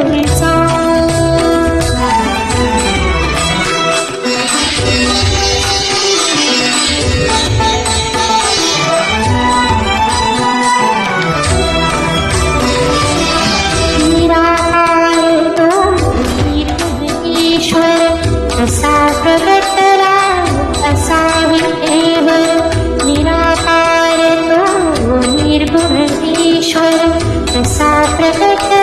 हरीचा असा प्रगटला असाही एव निराकार तो निर्गुण ईश्वर असा प्रगट